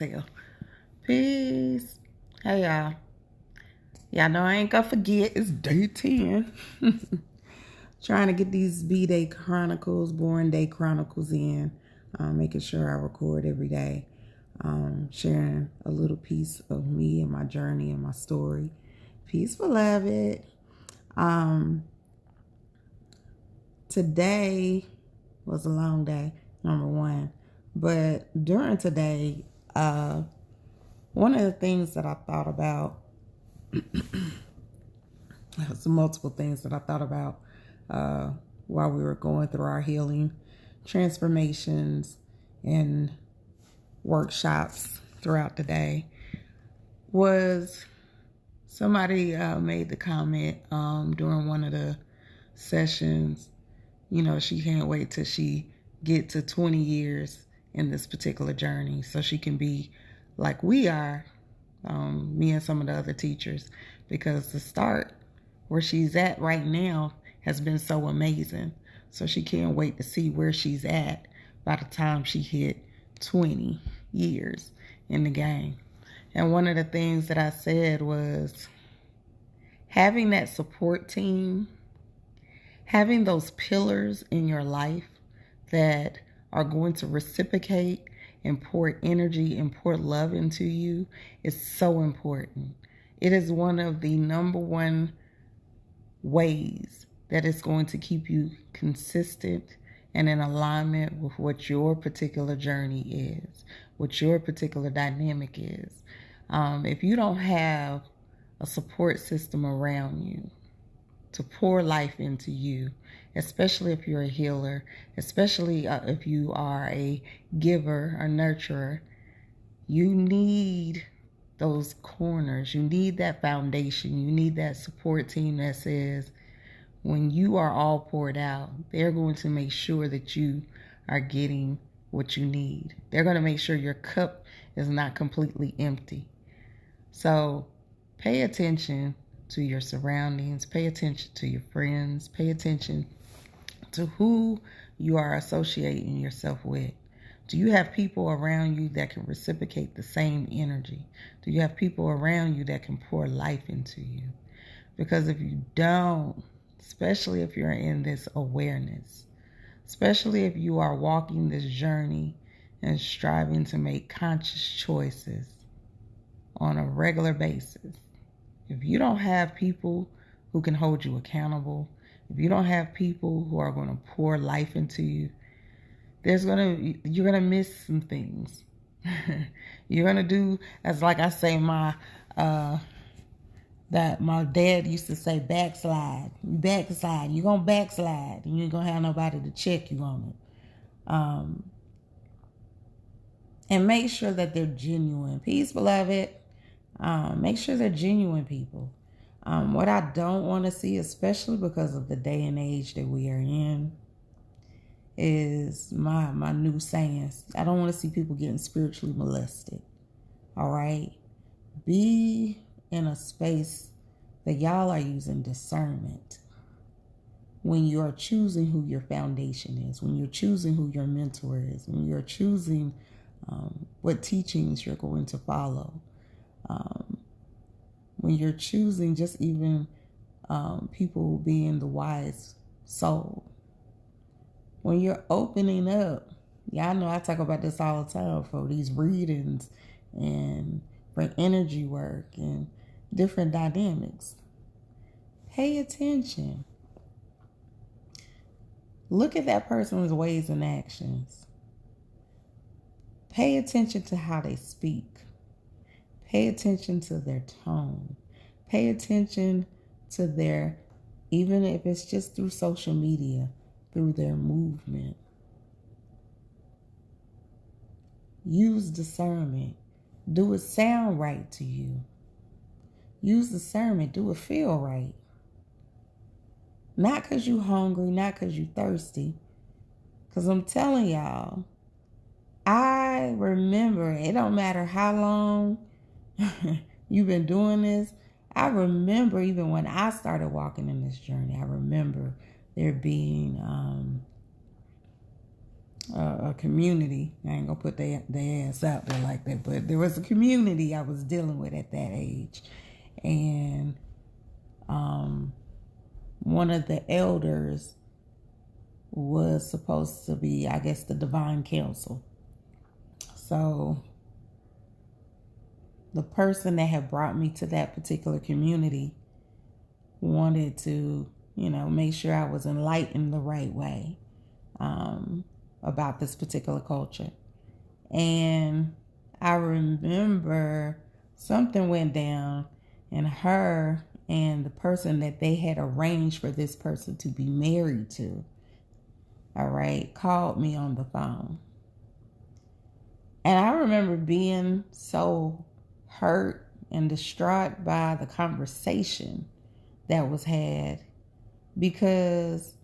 There. Peace. Hey y'all. Y'all know I ain't gonna forget it's day 10. Trying to get these Bday chronicles, born day chronicles in. Making sure I record every day. Sharing a little piece of me and my journey and my story. Peace, beloved. Today was a long day, number one. But during today, one of the things that I thought about, some multiple things that I thought about while we were going through our healing transformations and workshops throughout the day, was somebody made the comment during one of the sessions, she can't wait till she get to 20 years in this particular journey so she can be like we are, me and some of the other teachers, because the start where she's at right now has been so amazing. So she can't wait to see where she's at by the time she hit 20 years in the game. And one of the things that I said was having that support team, having those pillars in your life that are going to reciprocate and pour energy and pour love into you is so important. It is one of the number one ways that it's going to keep you consistent and in alignment with what your particular journey is, what your particular dynamic is. If you don't have a support system around you to pour life into you, especially if you're a healer, especially if you are a giver or nurturer, you need those corners. You need that foundation. You need that support team that says, when you are all poured out, they're going to make sure that you are getting what you need. They're going to make sure your cup is not completely empty. So pay attention to your surroundings, pay attention to your friends, pay attention to who you are associating yourself with. Do you have people around you that can reciprocate the same energy? Do you have people around you that can pour life into you? Because if you don't, especially if you're in this awareness, especially if you are walking this journey and striving to make conscious choices on a regular basis, if you don't have people who can hold you accountable, if you don't have people who are going to pour life into you, you're going to miss some things. You're going to do, as like I say, that my dad used to say, backslide. You backslide. You're going to backslide. And you ain't going to have nobody to check you on it. And make sure that they're genuine. Peace, beloved. Make sure they're genuine people. What I don't want to see, especially because of the day and age that we are in, is my new sayings. I don't want to see people getting spiritually molested. All right? Be in a space that y'all are using discernment when you're choosing who your foundation is, when you're choosing who your mentor is, when you're choosing what teachings you're going to follow, when you're choosing just even people being the wise soul. When you're opening up, y'all know I talk about this all the time for these readings and for energy work and different dynamics. Pay attention. Look at that person's ways and actions. Pay attention to how they speak. Pay attention to their tone. Pay attention to their, even if it's just through social media, through their movement. Use discernment. Do it sound right to you? Use discernment. Do it feel right? Not because you're hungry, not because you're thirsty. Because I'm telling y'all, I remember, it don't matter how long you've been doing this. I remember even when I started walking in this journey, I remember there being a community. I ain't gonna put their ass out there like that, but there was a community I was dealing with at that age. And one of the elders was supposed to be, I guess, the divine counsel. So the person that had brought me to that particular community wanted to, make sure I was enlightened the right way about this particular culture. And I remember something went down, and her and the person that they had arranged for this person to be married to, all right, called me on the phone. And I remember being so hurt and distraught by the conversation that was had, because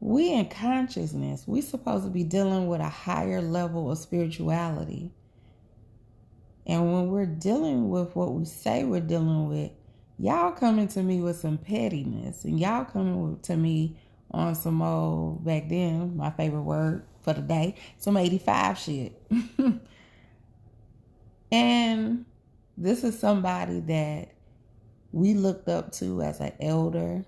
we in consciousness, we supposed to be dealing with a higher level of spirituality. And when we're dealing with what we say we're dealing with, y'all coming to me with some pettiness, and y'all coming to me on some old, back then, my favorite word for the day, some 85 shit. And this is somebody that we looked up to as an elder.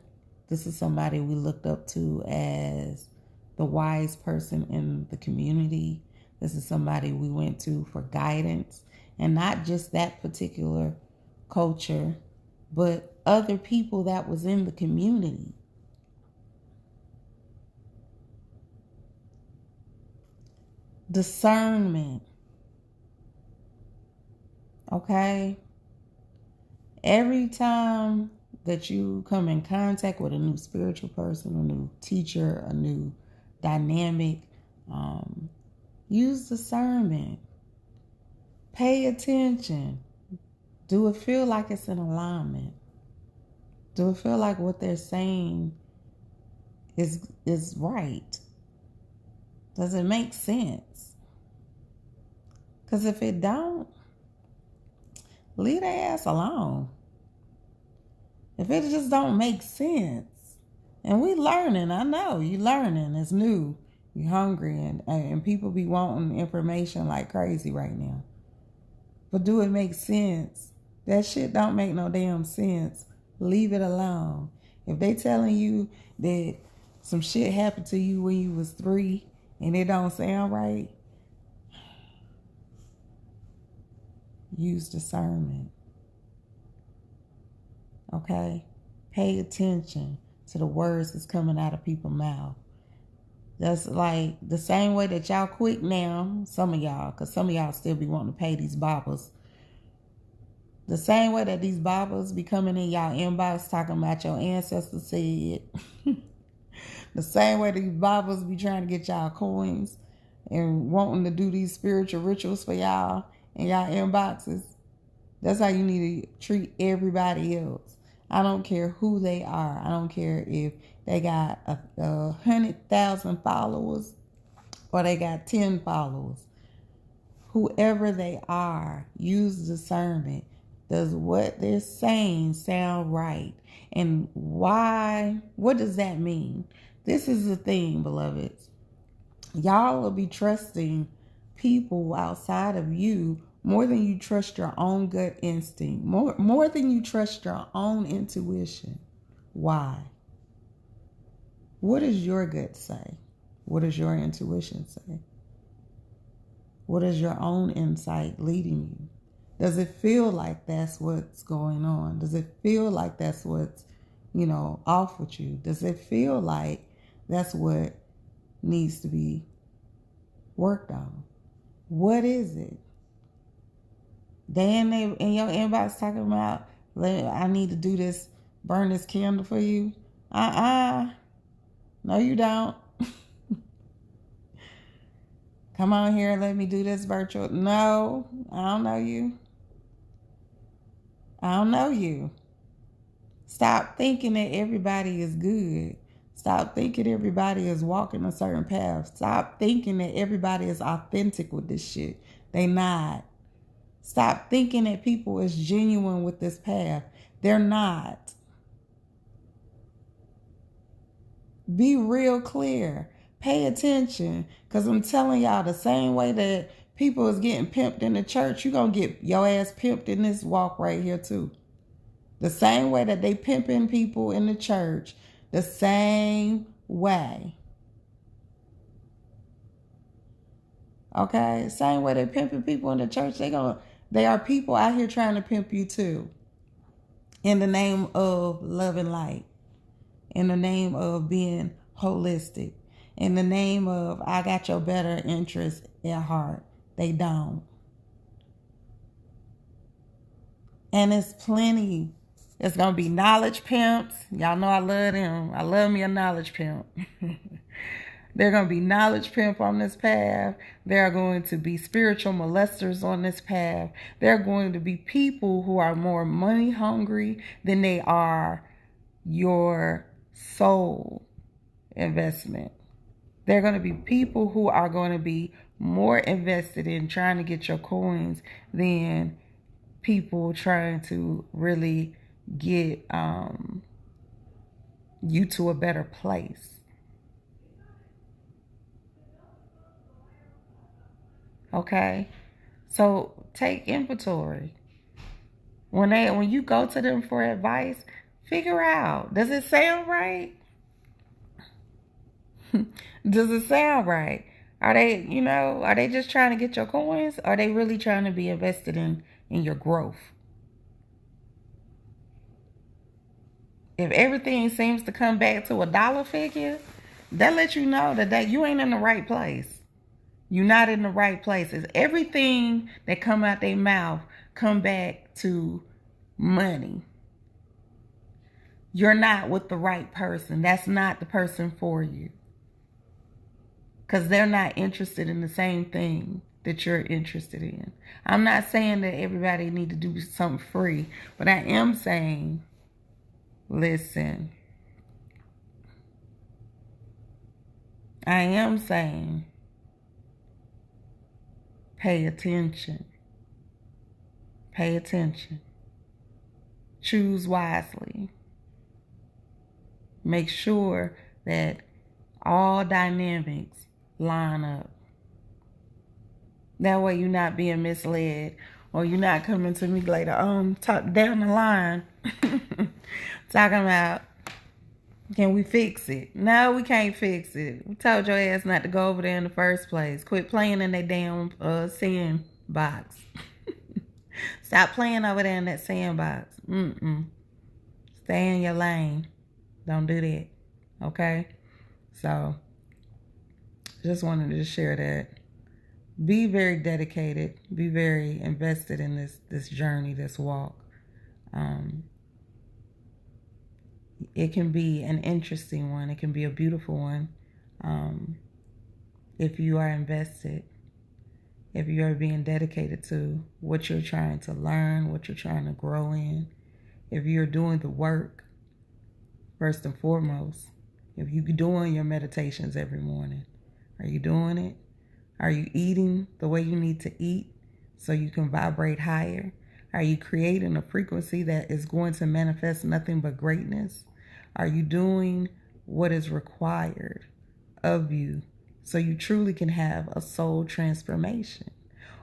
This is somebody we looked up to as the wise person in the community. This is somebody we went to for guidance. And not just that particular culture, but other people that was in the community. Discernment. Okay? Every time that you come in contact with a new spiritual person, a new teacher, a new dynamic, use discernment. Pay attention. Do it feel like it's in alignment? Do it feel like what they're saying is right? Does it make sense? Because if it don't, leave their ass alone. If it just don't make sense, and we learning, I know you learning, it's new, you're hungry, and people be wanting information like crazy right now. But do it make sense? That shit don't make no damn sense. Leave it alone. If they telling you that some shit happened to you when you was 3 and it don't sound right, use discernment. Okay? Pay attention to the words that's coming out of people's mouth. That's like the same way that y'all quick now, some of y'all, because some of y'all still be wanting to pay these bobbers. The same way that these bobbers be coming in y'all inbox talking about your ancestors said. The same way these bobbers be trying to get y'all coins and wanting to do these spiritual rituals for y'all in y'all inboxes. That's how you need to treat everybody else. I don't care who they are. I don't care if they got 100,000 followers or they got 10 followers. Whoever they are, use discernment. Does what they're saying sound right? And why? What does that mean? This is the thing, beloveds. Y'all will be trusting people outside of you more than you trust your own gut instinct, more than you trust your own intuition. Why? What does your gut say? What does your intuition say? What is your own insight leading you? Does it feel like that's what's going on? Does it feel like that's what's, off with you? Does it feel like that's what needs to be worked on? What is it? They in your inbox talking about, I need to do this, burn this candle for you. No, you don't. Come on here and let me do this virtual. No, I don't know you. I don't know you. Stop thinking that everybody is good. Stop thinking everybody is walking a certain path. Stop thinking that everybody is authentic with this shit. They not. Stop thinking that people is genuine with this path. They're not. Be real clear. Pay attention. Because I'm telling y'all, the same way that people is getting pimped in the church, you're going to get your ass pimped in this walk right here too. The same way that they pimping people in the church, the same way. Okay? Same way they pimping people in the church, they are people out here trying to pimp you too. In the name of love and light. In the name of being holistic. In the name of I got your better interest at heart. They don't. And it's plenty. It's going to be knowledge pimps. Y'all know I love them. I love me a knowledge pimp. There are going to be knowledge pimp on this path. There are going to be spiritual molesters on this path. There are going to be people who are more money hungry than they are your soul investment. There are going to be people who are going to be more invested in trying to get your coins than people trying to really get you to a better place. Okay? So take inventory. When you go to them for advice, figure out, does it sound right? Does it sound right? Are they just trying to get your coins? Or are they really trying to be invested in your growth? If everything seems to come back to a dollar figure, that lets you know that you ain't in the right place. You're not in the right place. It's everything that come out their mouth come back to money. You're not with the right person. That's not the person for you. Because they're not interested in the same thing that you're interested in. I'm not saying that everybody need to do something free, but I am saying, listen. I am saying, pay attention. Pay attention. Choose wisely. Make sure that all dynamics line up. That way you're not being misled, or you're not coming to me later on down the line talking about, can we fix it? No, we can't fix it. We told your ass not to go over there in the first place. Quit playing in that damn sandbox. Stop playing over there in that sandbox. Stay in your lane. Don't do that. Okay? So, just wanted to share that. Be very dedicated. Be very invested in this journey, this walk. It can be an interesting one. It can be a beautiful one. If you are invested. If you are being dedicated to what you're trying to learn, what you're trying to grow in. If you're doing the work, first and foremost. If you're doing your meditations every morning. Are you doing it? Are you eating the way you need to eat so you can vibrate higher? Are you creating a frequency that is going to manifest nothing but greatness? Are you doing what is required of you so you truly can have a soul transformation?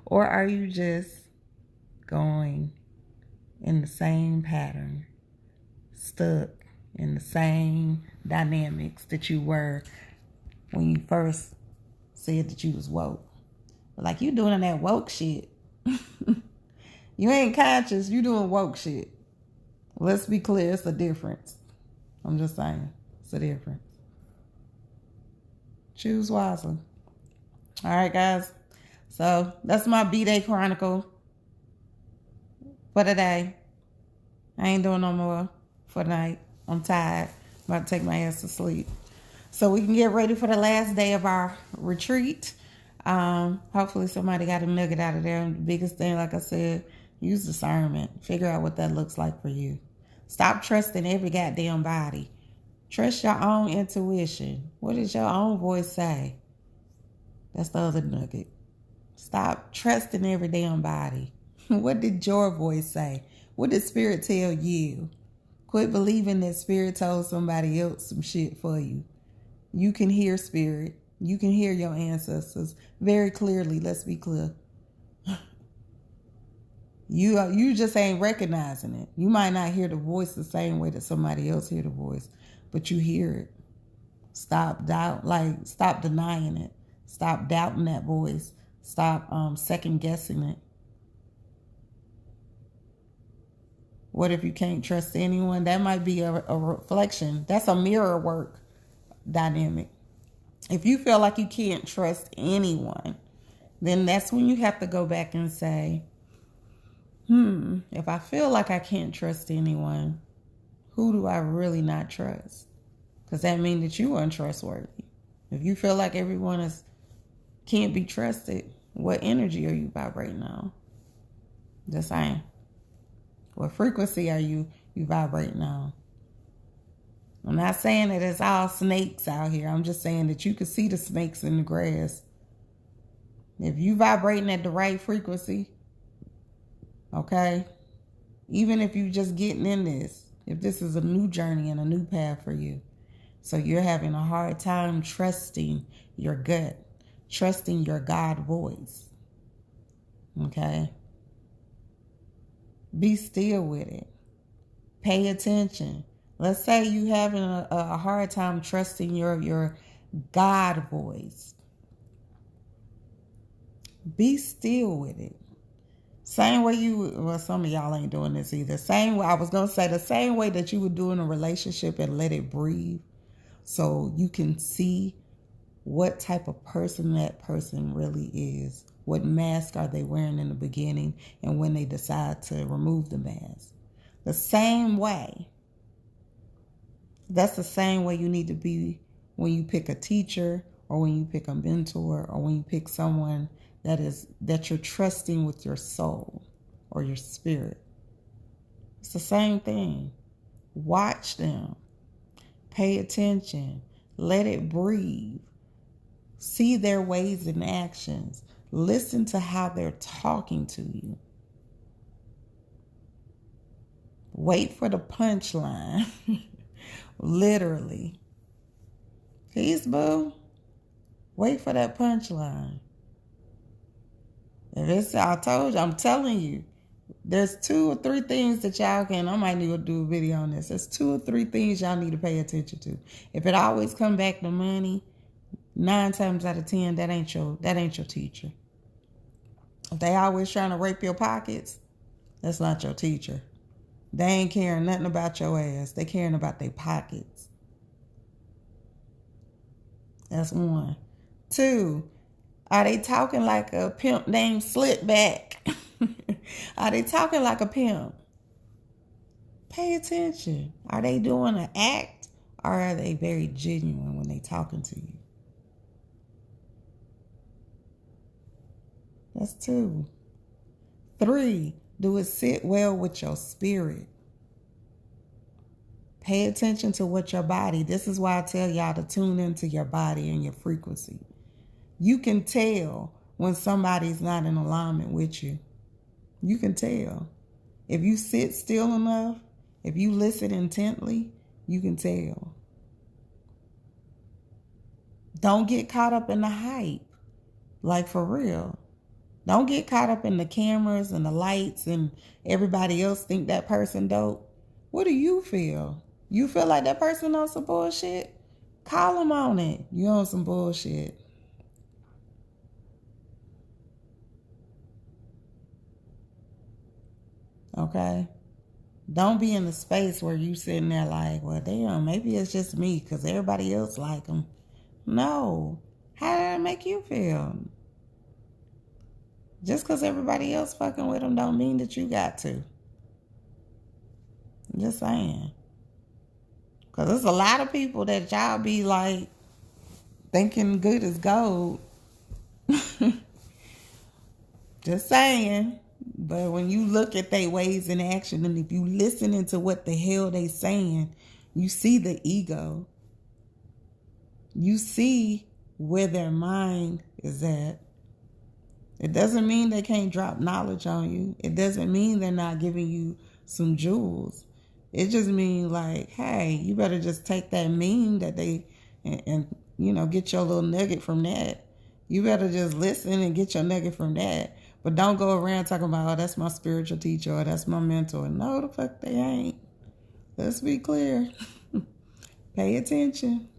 Or are you just going in the same pattern, stuck in the same dynamics that you were when you first said that you was woke? Like, you doing that woke shit. You ain't conscious, you doing woke shit. Let's be clear, it's a difference. I'm just saying, it's a difference. Choose wisely. All right, guys. So that's my Bday chronicle for today. I ain't doing no more for tonight. I'm tired. I'm about to take my ass to sleep. So we can get ready for the last day of our retreat. Hopefully somebody got a nugget out of there. And the biggest thing, like I said, use discernment. Figure out what that looks like for you. Stop trusting every goddamn body. Trust your own intuition. What does your own voice say? That's the other nugget. Stop trusting every damn body. What did your voice say? What did spirit tell you? Quit believing that spirit told somebody else some shit for you. You can hear spirit. You can hear your ancestors very clearly. Let's be clear. You just ain't recognizing it. You might not hear the voice the same way that somebody else hear the voice, but you hear it. Stop denying it. Stop doubting that voice. Stop second guessing it. What if you can't trust anyone? That might be a reflection. That's a mirror work dynamic. If you feel like you can't trust anyone, then that's when you have to go back and say, if I feel like I can't trust anyone, who do I really not trust? Because that means that you are untrustworthy. If you feel like everyone can't be trusted, what energy are you vibrating on? Just saying. What frequency are you vibrating on? I'm not saying that it's all snakes out here. I'm just saying that you can see the snakes in the grass. If you vibrating at the right frequency, okay, even if you just getting in this, if this is a new journey and a new path for you, so you're having a hard time trusting your gut, trusting your God voice, okay, be still with it. Pay attention. Let's say you having a hard time trusting your God voice. Be still with it. Same way some of y'all ain't doing this either. The same way that you would do in a relationship and let it breathe so you can see what type of person that person really is. What mask are they wearing in the beginning and when they decide to remove the mask. The same way. That's the same way you need to be when you pick a teacher or when you pick a mentor or when you pick someone that you're trusting with your soul or your spirit. It's the same thing. Watch them. Pay attention. Let it breathe. See their ways and actions. Listen to how they're talking to you. Wait for the punchline. Literally. Peace, boo. Wait for that punchline. I'm telling you, there's 2 or 3 things that y'all can, I might need to do a video on this. There's 2 or 3 things y'all need to pay attention to. If it always come back to money, 9 times out of 10, that ain't your teacher. If they always trying to rape your pockets, that's not your teacher. They ain't caring nothing about your ass. They caring about their pockets. That's 1. 2, are they talking like a pimp named Slipback? Are they talking like a pimp? Pay attention. Are they doing an act or are they very genuine when they talking to you? That's 2. 3, do it sit well with your spirit? Pay attention to what your body. This is why I tell y'all to tune into your body and your frequency. You can tell when somebody's not in alignment with you. You can tell. If you sit still enough, if you listen intently, you can tell. Don't get caught up in the hype. Like, for real. Don't get caught up in the cameras and the lights and everybody else think that person dope. What do you feel? You feel like that person on some bullshit? Call them on it. You on some bullshit. Okay? Don't be in the space where you sitting there like, well, damn, maybe it's just me because everybody else like them. No. How did that make you feel? Just because everybody else fucking with them don't mean that you got to. I'm just saying. Because there's a lot of people that y'all be like thinking good as gold. Just saying. But when you look at their ways in action and if you listening to what the hell they saying, you see the ego. You see where their mind is at. It doesn't mean they can't drop knowledge on you. It doesn't mean they're not giving you some jewels. It just means like, hey, you better just take that meme that they and get your little nugget from that. You better just listen and get your nugget from that. But don't go around talking about, oh, that's my spiritual teacher or that's my mentor. No, the fuck they ain't. Let's be clear. Pay attention.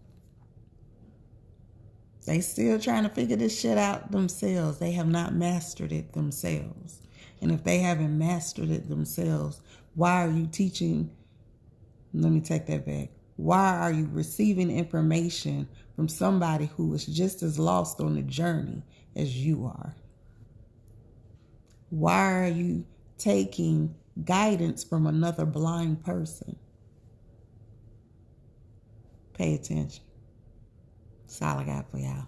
They still trying to figure this shit out themselves. They have not mastered it themselves. And if they haven't mastered it themselves, why are you teaching? Let me take that back. Why are you receiving information from somebody who is just as lost on the journey as you are? Why are you taking guidance from another blind person? Pay attention. That's all I got for y'all.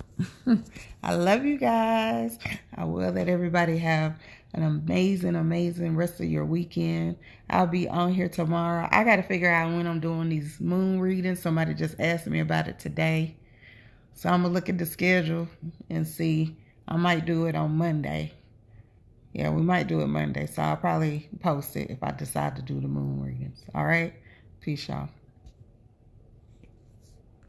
I love you guys. I will let everybody have an amazing, amazing rest of your weekend. I'll be on here tomorrow. I got to figure out when I'm doing these moon readings. Somebody just asked me about it today. So I'm going to look at the schedule and see. I might do it on Monday. Yeah, we might do it Monday. So I'll probably post it if I decide to do the moon readings. All right? Peace, y'all.